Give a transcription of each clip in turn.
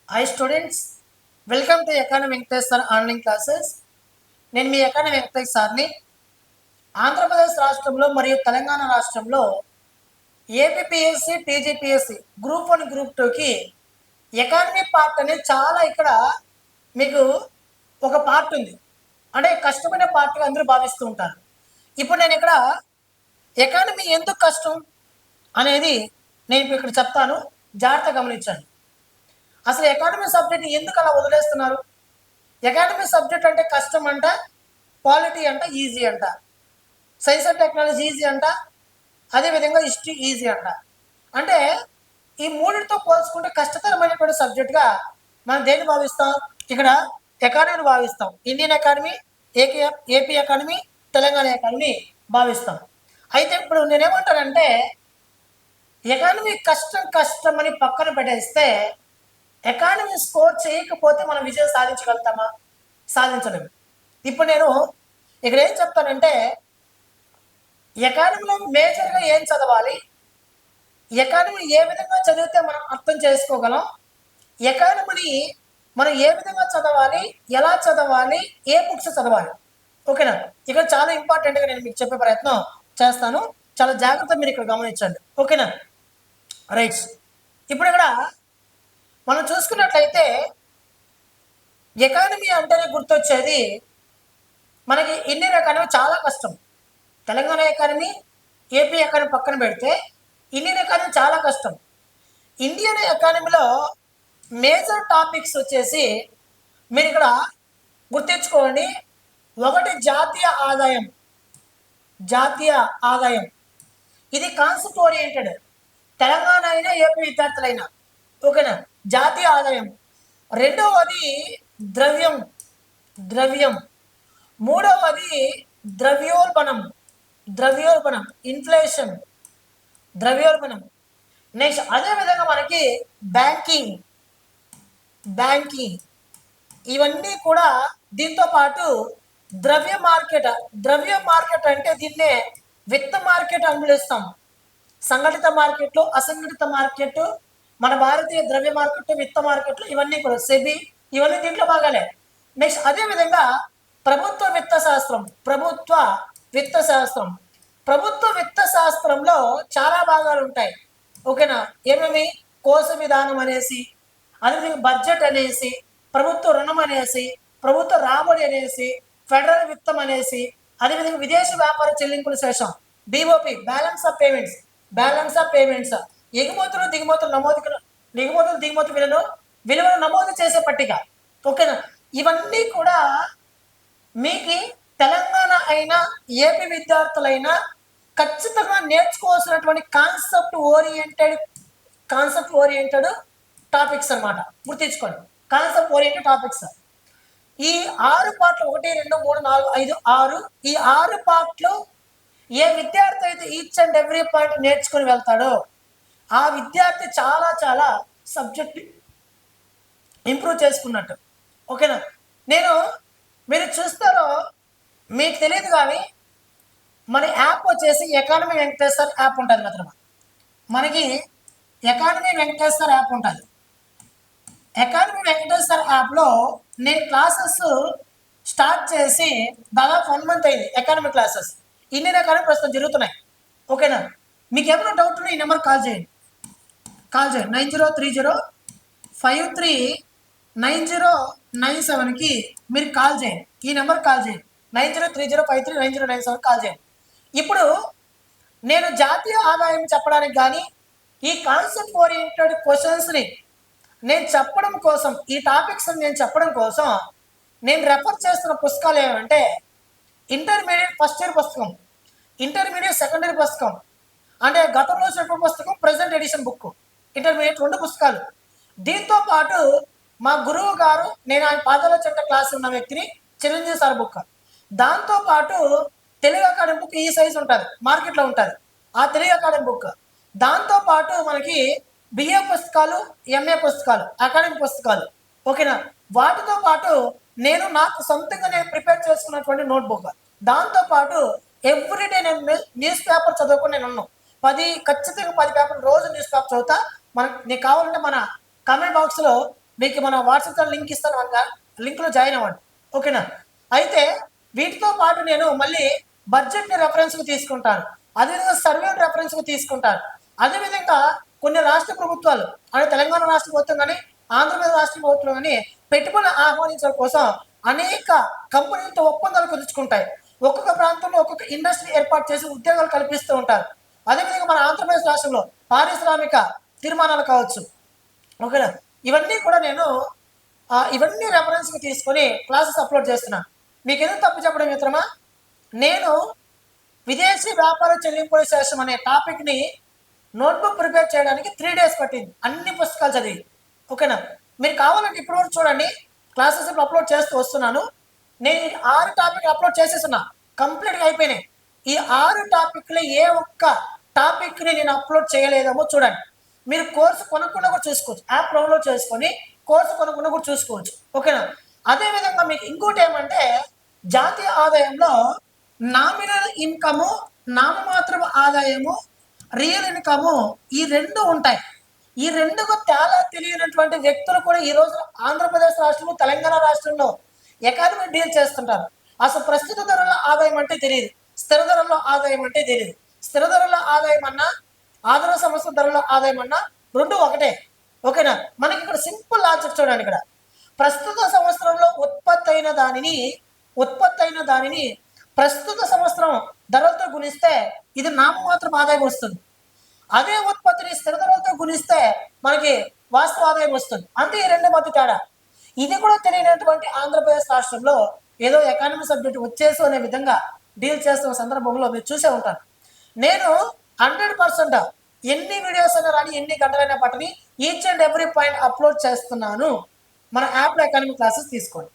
Hi students, welcome to economy Venkatesh sir online classes. నేను మీ economy Venkatesh సార్ని. ఆంధ్రప్రదేశ్ రాష్ట్రంలో మరియు తెలంగాణ రాష్ట్రంలో ఏపీపీఎస్సి, టీజీపీఎస్సి గ్రూప్ 1, గ్రూప్ 2కి ఎకానమీ పార్ట్ అనేది చాలా ఇక్కడ మీకు ఒక పార్ట్ ఉంది. అంటే కష్టమైన పార్ట్గా అందరూ భావిస్తూ ఉంటారు. ఇప్పుడు నేను ఇక్కడ ఎకానమీ ఎందుకు కష్టం అనేది నేను ఇక్కడ చెప్తాను, జాగ్రత్తగా గమనించండి. అసలు ఎకానమీ సబ్జెక్ట్ ఎందుకు అలా వదిలేస్తున్నారు? ఎకానమీ సబ్జెక్ట్ అంటే కష్టం అంట, క్వాలిటీ అంట, ఈజీ అంట, సైన్స్ అండ్ టెక్నాలజీ ఈజీ అంట, అదేవిధంగా హిస్టరీ ఈజీ అంట. అంటే ఈ మూడింటితో పోల్చుకుంటే కష్టతరమైనటువంటి సబ్జెక్ట్గా మనం దేన్ని భావిస్తాం? ఇక్కడ ఎకానమీని భావిస్తాం. Indian economy, AP economy, Telangana economy భావిస్తాం. అయితే ఇప్పుడు నేనేమంటానంటే ఎకానమీ కష్టం అని పక్కన పెట్టేస్తే ఎకానమీ స్కోర్ చేయకపోతే మనం విజయం సాధించగలుగుతామా? సాధించలేము. ఇప్పుడు నేను ఇక్కడ ఏం చెప్తానంటే ఎకానమీలో మేజర్గా ఏం చదవాలి, ఎకానమీ ఏ విధంగా చదివితే మనం అర్థం చేసుకోగలం, ఎకానమీని మనం ఏ విధంగా చదవాలి, ఎలా చదవాలి, ఏ బుక్స్ చదవాలి. ఓకేనా? ఇక్కడ చాలా ఇంపార్టెంట్గా నేను మీకు చెప్పే ప్రయత్నం చేస్తాను. చాలా జాగ్రత్తగా మీరు ఇక్కడ గమనించండి. ఓకేనా? రైట్స్. ఇప్పుడు ఇక్కడ మనం చూసుకున్నట్లయితే ఎకానమీ అంటేనే గుర్తొచ్చేది మనకి ఇండియన్ ఎకానమీ చాలా కష్టం. తెలంగాణ ఎకానమీ, ఏపీ ఎకానమీ పక్కన పెడితే ఇండియన్ ఎకానమీ చాలా కష్టం. ఇండియన్ ఎకానమీలో మేజర్ టాపిక్స్ వచ్చేసి మీరు ఇక్కడ గుర్తించుకోండి. ఒకటి జాతీయ ఆదాయం. ఇది కాన్సెప్ట్ ఓరియంటెడ్. తెలంగాణ అయినా ఏపీ విద్యార్థులైనా ఓకేనా? జాతీయ ఆదాయం. రెండవది ద్రవ్యం. మూడవది ద్రవ్యోల్బణం, ఇన్ఫ్లేషన్, ద్రవ్యోల్బణం. నెక్స్ట్ అదేవిధంగా మనకి బ్యాంకింగ్. ఇవన్నీ కూడా దీంతో పాటు ద్రవ్య మార్కెట్ అంటే దీన్నే విత్త మార్కెట్ అని పిలుస్తాం. సంఘటిత మార్కెట్లు, అసంఘటిత మార్కెట్, మన భారతీయ ద్రవ్య మార్కెట్, విత్త మార్కెట్లు, ఇవన్నీ కూడా సెబీ, ఇవన్నీ దీంట్లో భాగాలే. నెక్స్ట్ అదేవిధంగా ప్రభుత్వ విత్త శాస్త్రంలో చాలా భాగాలు ఉంటాయి. ఓకేనా? ఏమేమి? కోశ విధానం అనేసి, అదేవిధంగా బడ్జెట్ అనేసి, ప్రభుత్వ రుణం అనేసి, ప్రభుత్వ రాబడి అనేసి, ఫెడరల్ విత్తం అనేసి, అదేవిధంగా విదేశీ వ్యాపార చెల్లింపుల శేషం, బిఓపి, బ్యాలెన్స్ ఆఫ్ పేమెంట్స్, ఎగుమతులు దిగుమతులు విలువను నమోదు చేసే పట్టిక. ఓకేనా? ఇవన్నీ కూడా మీకు తెలంగాణ అయినా ఏపీ విద్యార్థులైనా ఖచ్చితంగా నేర్చుకోవాల్సినటువంటి కాన్సెప్ట్ ఓరియంటెడ్ టాపిక్స్ అనమాట. గుర్తించుకోండి, కాన్సెప్ట్ ఓరియంటెడ్ టాపిక్స్. ఈ 6 పార్ట్లు 1, 2, 3, 4, 5, 6 ఈ 6 పార్ట్లు ఏ విద్యార్థి అయితే ఈచ్ అండ్ ఎవ్రీ పాయింట్ నేర్చుకుని వెళ్తాడో ఆ విద్యార్థి చాలా చాలా సబ్జెక్ట్ ఇంప్రూవ్ చేసుకున్నట్టు. ఓకేనా? మీరు చూస్తారో మీకు తెలియదు కానీ మన యాప్ వచ్చేసి ఎకానమీ వెంకటేశ్వర్ యాప్ ఉంటుంది. మిత్రమా, మనకి ఎకానమీ వెంకటేశ్వర్ యాప్ ఉంటుంది. ఎకానమీ వెంకటేశ్వర్ యాప్లో నేను క్లాసెస్ స్టార్ట్ చేసి దాదాపు 1 month అయింది. ఎకానమీ క్లాసెస్ ఇండియన్ ఎకానమీ ప్రస్తుతం జరుగుతున్నాయి. ఓకేనా? మీకు ఏమైనా డౌట్ ఉంటే ఈ నెంబర్ కాల్ చేయండి. 9030539097కి మీరు కాల్ చేయండి. ఈ నెంబర్ కాల్ చేయండి. 9030539097 కాల్ చేయండి. ఇప్పుడు నేను జాతీయ ఆదాయం చెప్పడానికి కానీ ఈ కాన్సెప్ట్ ఓరియంటెడ్ క్వశ్చన్స్ని నేను చెప్పడం కోసం, ఈ టాపిక్స్ నేను చెప్పడం కోసం నేను రెఫర్ చేస్తున్న పుస్తకాలు ఏమంటే ఇంటర్మీడియట్ ఫస్ట్ ఇయర్ పుస్తకం, ఇంటర్మీడియట్ సెకండ్ ఇయర్ పుస్తకం, అంటే గతంలో చెప్పిన పుస్తకం, ప్రజెంట్ ఎడిషన్ బుక్, ఇంటర్మీడియట్ 2 పుస్తకాలు. దీంతో పాటు మా గురువు గారు, నేను ఆయన పాదాల చెంత క్లాస్ ఉన్న వ్యక్తిని, చిరంజీవి సార్ బుక్. దాంతోపాటు తెలుగు అకాడమీ బుక్ ఈ సైజ్ ఉంటుంది, మార్కెట్లో ఉంటుంది, ఆ తెలుగు అకాడమీ బుక్. దాంతోపాటు మనకి బిఏ పుస్తకాలు, ఎంఏ పుస్తకాలు, అకాడమిక్ పుస్తకాలు. ఓకేనా? వాటితో పాటు నాకు సొంతంగా ప్రిపేర్ చేసుకున్నటువంటి నోట్బుక్. దాంతోపాటు ఎవ్రీడే నేను న్యూస్ పేపర్ చదువుకుని నేను ఉన్నాను. ఖచ్చితంగా 10 పేపర్లు రోజు న్యూస్ పేపర్ చదువుతా. నీకు కావాలంటే మన కామెంట్ బాక్స్లో మీకు మన వాట్సాప్ లింక్ ఇస్తాను, లింక్లో జాయిన్ అవ్వండి. ఓకేనా? అయితే వీటితో పాటు నేను మళ్ళీ బడ్జెట్ని రెఫరెన్స్కి తీసుకుంటాను, అదేవిధంగా సర్వేని రెఫరెన్స్కి తీసుకుంటాను. అదేవిధంగా కొన్ని రాష్ట్ర ప్రభుత్వాలు అంటే తెలంగాణ రాష్ట్ర ప్రభుత్వం కానీ ఆంధ్రప్రదేశ్ రాష్ట్ర ప్రభుత్వం కానీ పెట్టుబడులు ఆహ్వానించడం కోసం అనేక కంపెనీలతో ఒప్పందాలు కుదుర్చుకుంటాయి. ఒక్కొక్క ప్రాంతంలో ఒక్కొక్క ఇండస్ట్రీ ఏర్పాటు చేసి ఉద్యోగాలు కల్పిస్తూ ఉంటారు. అదేవిధంగా మన ఆంధ్రప్రదేశ్ రాష్ట్రంలో పారిశ్రామిక తీర్మానాలు కావచ్చు. ఓకేనా? ఇవన్నీ కూడా నేను ఇవన్నీ రెఫరెన్స్కి తీసుకొని క్లాసెస్ అప్లోడ్ చేస్తున్నాను. మీకు ఎందుకు తప్పు చెప్పడం మిత్రమా, నేను విదేశీ వ్యాపార చెల్లింపుల శేషం అనే టాపిక్ని నోట్బుక్ ప్రిపేర్ చేయడానికి 3 days పట్టింది, అన్ని పుస్తకాలు చదివి. ఓకేనా? మీరు కావాలంటే ఇప్పటివరకు చూడండి, క్లాసెస్ ఇప్పుడు అప్లోడ్ చేస్తూ వస్తున్నాను. నేను 6 టాపిక్ అప్లోడ్ చేసేస్తున్నా, కంప్లీట్గా అయిపోయినాయి. ఈ 6 టాపిక్లో ఏ ఒక్క టాపిక్ని నేను అప్లోడ్ చేయలేదేమో చూడండి. మీరు కోర్సు కొనుక్కున్నా కూడా చూసుకోవచ్చు, యాప్ డౌన్లోడ్ చేసుకొని కోర్సు కొనుక్కున్నా కూడా చూసుకోవచ్చు. ఓకేనా? అదేవిధంగా మీకు ఇంకోటి ఏమంటే, జాతీయ ఆదాయంలో నామినల్ ఇన్కము, నామమాత్రపు ఆదాయము, రియల్ ఇన్కము, ఈ 2 ఉంటాయి. ఈ 2కు తేడా తెలియనటువంటి వ్యక్తులు కూడా ఈరోజు ఆంధ్రప్రదేశ్ రాష్ట్రంలో తెలంగాణ రాష్ట్రంలో ఎకానమీ డీల్ చేస్తుంటారు. అసలు ప్రస్తుత ధరల ఆదాయం అంటే తెలియదు, స్థిర ధరల్లో ఆదాయం అంటే తెలియదు. స్థిర ధరల ఆదాయం అన్నా ఆధార సంస్థ ధరల ఆదాయం అన్నా 2 ఒకటే. ఓకేనా? మనకి ఇక్కడ సింపుల్ లాజిక్ చూడండి. ఇక్కడ ప్రస్తుత సంవత్సరంలో ఉత్పత్తి అయిన దానిని ప్రస్తుత సంవత్సరం ధరలతో గుణిస్తే ఇది నామమాత్రపు ఆదాయం వస్తుంది. అదే ఉత్పత్తిని స్థిర ధరలతో గుణిస్తే మనకి వాస్తవ ఆదాయం వస్తుంది. అంటే ఈ 2 మధ్య తేడా. ఇది కూడా తెలియనటువంటి ఆంధ్రప్రదేశ్ రాష్ట్రంలో ఏదో ఎకానమీ సబ్జెక్ట్ వచ్చేసి అనే విధంగా డీల్ చేస్తున్న సందర్భంలో మీరు చూసే ఉంటారు. నేను 100% ఎన్ని వీడియోస్ అయినా రాని, ఎన్ని గంటలైనా పట్టని, each and every point upload చేస్తున్నాను. మన యాప్లో ఎకానమీ క్లాసెస్ తీసుకోండి.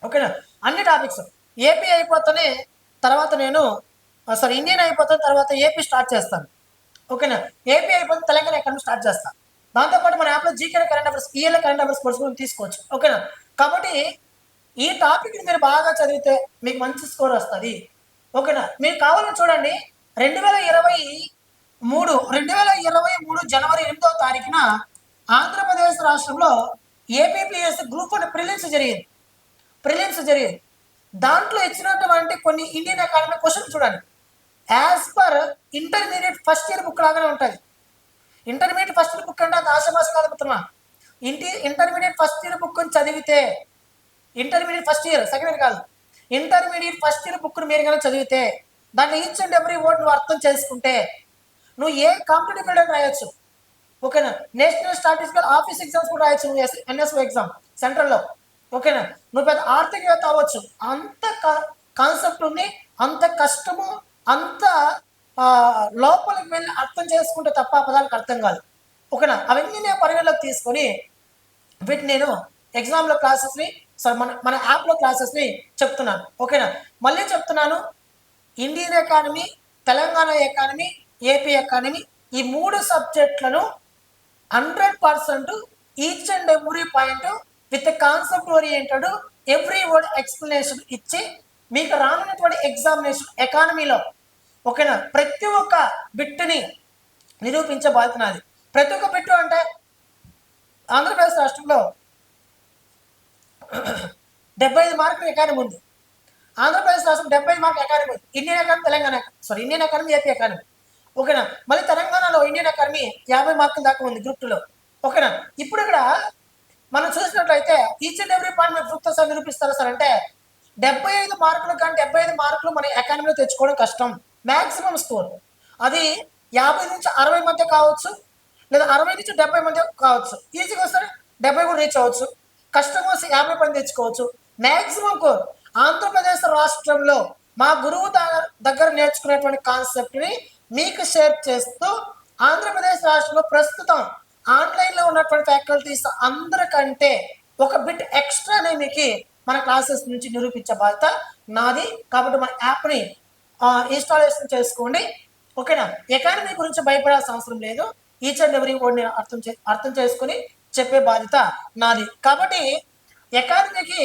ఓకేనా? అన్ని టాపిక్స్ ఏపీ అయిపోతేనే తర్వాత నేను ఇండియన్ అయిపోతాను, తర్వాత ఏపీ స్టార్ట్ చేస్తాను. ఓకేనా? ఏపీ అయిపోతే తెలంగాణ ఎకానమీ స్టార్ట్ చేస్తాను. దాంతోపాటు మన యాప్లో జీకే కరెంట్ అఫైర్స్, ఈఏలో కరెంట్ అఫైర్స్ కోర్స్ కూడా తీసుకోవచ్చు. ఓకేనా? కాబట్టి ఈ టాపిక్ని మీరు బాగా చదివితే మీకు మంచి స్కోర్ వస్తుంది. ఓకేనా? మీరు కావాలని చూడండి, 2023 జనవరి 8వ తారీఖున ఆంధ్రప్రదేశ్ రాష్ట్రంలో ఏపీపీఎస్సీ గ్రూప్ 1 ప్రిలిమ్స్ జరిగింది. దాంట్లో ఇచ్చినటువంటి కొన్ని ఇండియన్ ఎకానమీ క్వశ్చన్ చూడండి. As per intermediate first year book లాగానే ఉంటుంది. ఇంటర్మీడియట్ ఫస్ట్ ఇయర్ బుక్ అంటే అది ఆశమాస కాదు మిత్రమా. ఇంటర్మీడియట్ ఫస్ట్ ఇయర్ బుక్ చదివితే, intermediate first year second year కాదు, ఇంటర్మీడియట్ ఫస్ట్ ఇయర్ బుక్ను మీరు కనుక చదివితే, దాంట్లో ఈచ్ అండ్ ఎవ్రీ వర్డ్ నువ్వు అర్థం చేసుకుంటే నువ్వు ఏ కాంపిటేటివ్ ఫీల్డ్ రాయొచ్చు. ఓకేనా? నేషనల్ స్టాటిస్టికల్ ఆఫీస్ ఎగ్జామ్స్ కూడా రాయొచ్చు, నువ్వు ఎన్ఎస్ఓ ఎగ్జామ్ సెంట్రల్లో. ఓకేనా? నువ్వు పెద్ద ఆర్థికవేత్త అవ్వచ్చు. అంత కాన్సెప్ట్ ఉంది, అంత కష్టము, అంత లోపలికి వెళ్ళి అర్థం చేసుకుంటే తప్ప పదాలకు అర్థం కాదు. ఓకేనా? అవన్నీ నేను పరిగణలోకి తీసుకొని వీటిని నేను ఎగ్జామ్లో క్లాసెస్ని మన యాప్లో క్లాసెస్ని చెప్తున్నాను. ఓకేనా? మళ్ళీ చెప్తున్నాను, Indian economy, Telangana economy, AP economy, ఈ 3 సబ్జెక్టులను 100% each and every point with concept oriented every word explanation ఇచ్చి మీకు రానున్నటువంటి ఎగ్జామినేషన్ ఎకానమీలో, ఓకేనా, ప్రతి ఒక్క బిట్టుని నిరూపించే బాధ్యత నాది. ప్రతి ఒక్క బిట్టు అంటే ఆంధ్రప్రదేశ్ రాష్ట్రంలో 75 మార్కులు ఎకానమీ ఉంది. ఆంధ్రప్రదేశ్ రాష్ట్రం 75 మార్కులు ఎకానమీ ఉంది. Indian economy Indian economy, AP economy. ఓకేనా? మళ్ళీ తెలంగాణలో ఇండియన్ ఎకానమీ 50 మార్కుల దాకా ఉంది గ్రూప్ 2లో. ఓకేనా? ఇప్పుడు ఇక్కడ మనం చూసినట్లయితే ఈచ్ అండ్ ఎవ్రీ పాయింట్ మీరు ప్రూఫ్తో సార్ నిరూపిస్తారు సార్ అంటే 75 మార్కులు కానీ 75 మార్కులు మన ఎకానమీలో తెచ్చుకోవడం కష్టం. మ్యాక్సిమం స్కోర్ అది 50 నుంచి 60 మధ్య కావచ్చు, లేదా 60 నుంచి 70 మధ్య కావచ్చు. ఈజీగా వస్తే 70 కూడా రీచ్ అవ్వచ్చు, కష్టం వస్తే 50 పని తెచ్చుకోవచ్చు. మ్యాక్సిమం కోర్ ఆంధ్రప్రదేశ్ రాష్ట్రంలో మా గురువు దగ్గర నేర్చుకునేటువంటి కాన్సెప్ట్ని మీకు షేర్ చేస్తూ, ఆంధ్రప్రదేశ్ రాష్ట్రంలో ప్రస్తుతం ఆన్లైన్లో ఉన్నటువంటి ఫ్యాకల్టీస్ అందరికంటే ఒక బిట్ ఎక్స్ట్రానే మీకు మన క్లాసెస్ నుంచి నిరూపించే బాధ్యత నాది. కాబట్టి మన యాప్ని ఇన్స్టాలేషన్ చేసుకోండి. ఓకేనా? ఎకానమీ గురించి భయపడాల్సిన అవసరం లేదు. ఈచ్ అండ్ ఎవ్రీ వర్డ్ని అర్థం చేసుకుని చెప్పే బాధ్యత నాది. కాబట్టి ఎకానమీకి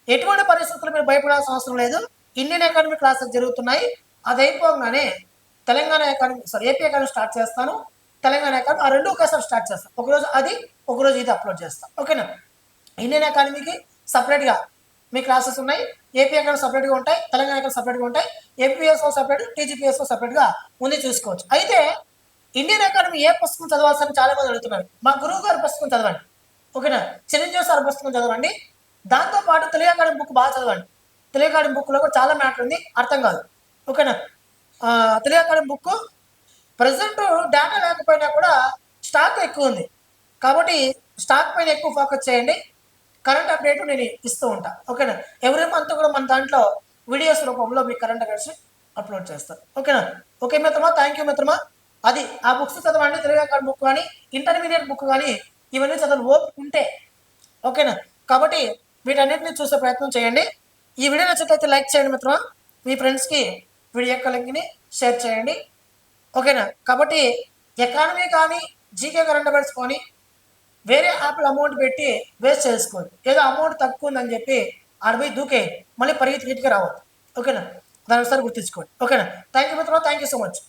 ఎటువంటి పరిస్థితులు మీరు భయపడాల్సిన అవసరం లేదు. ఇండియన్ ఎకానమీ క్లాసెస్ జరుగుతున్నాయి. అది అయిపోగానే Telangana economy AP economy start చేస్తాను. తెలంగాణ అకాడమీ, ఆ రెండు ఒకేసారి స్టార్ట్ చేస్తాం. ఒకరోజు అది, ఒకరోజు ఇది అప్లోడ్ చేస్తాం. ఓకేనా. ఇండియన్ అకాడమీకి సపరేట్గా మీ క్లాసెస్ ఉన్నాయి, ఏపీ అకాడమీ సపరేట్గా ఉంటాయి, తెలంగాణ అకాడమీ సపరేట్గా ఉంటాయి, ఏపీఎస్ఓ సపరేట్, టీజీపీఎస్ఓ సపరేట్గా ఉంది, చూసుకోవచ్చు. అయితే ఇండియన్ అకాడమీ ఏ పుస్తకం చదవాల్సిన చాలా మంది అడుగుతున్నారు. మా గురువు గారి పుస్తకం చదవండి, ఓకేనా. చిరంజీవి సార్ పుస్తకం చదవండి, దాంతోపాటు తెలుగు అకాడమీ బుక్ బాగా చదవండి. తెలుగు అకాడమీ బుక్లో కూడా చాలా మ్యాటర్ ఉంది, అర్థం కాదు, ఓకేనా. Telugu academy book present data లేకపోయినా కూడా స్టాక్ ఎక్కువ ఉంది, కాబట్టి స్టాక్ పైన ఎక్కువ ఫోకస్ చేయండి. కరెంట్ అప్డేట్ నేను ఇస్తూ ఉంటా, ఓకేనా. ఎవ్రీ మంత్ కూడా మన దాంట్లో వీడియోస్ రూపంలో మీ కరెంట్ అఫైర్స్ అప్లోడ్ చేస్తాను, ఓకేనా. ఓకే మిత్రమా, థ్యాంక్ యూ మిత్రమా. అది ఆ బుక్స్ చదవండి, తెలుగు అకాడమీ బుక్ కానీ ఇంటర్మీడియట్ బుక్ కానీ ఇవన్నీ చదవండి ఓపిక ఉంటే, ఓకేనా. కాబట్టి వీటన్నిటిని చూసే ప్రయత్నం చేయండి. ఈ వీడియో నచ్చినట్లయితే లైక్ చేయండి మిత్రమా, మీ ఫ్రెండ్స్కి వీడియో యొక్క లింక్ని షేర్ చేయండి, ఓకేనా. కాబట్టి ఎకానమీ కానీ జీకే కరెంట్ అఫైర్స్ కానీ వేరే యాప్లో అమౌంట్ పెట్టి వేస్ట్ చేసుకోండి. ఏదో అమౌంట్ తక్కువ ఉందని చెప్పి ఆడపోయి దూకే మళ్ళీ పరిగెత్తి రావద్దు, ఓకేనా. దాని ఒకసారి గుర్తించుకోండి, ఓకేనా. థ్యాంక్ యూ మిత్రమా, థ్యాంక్ యూ సో మచ్.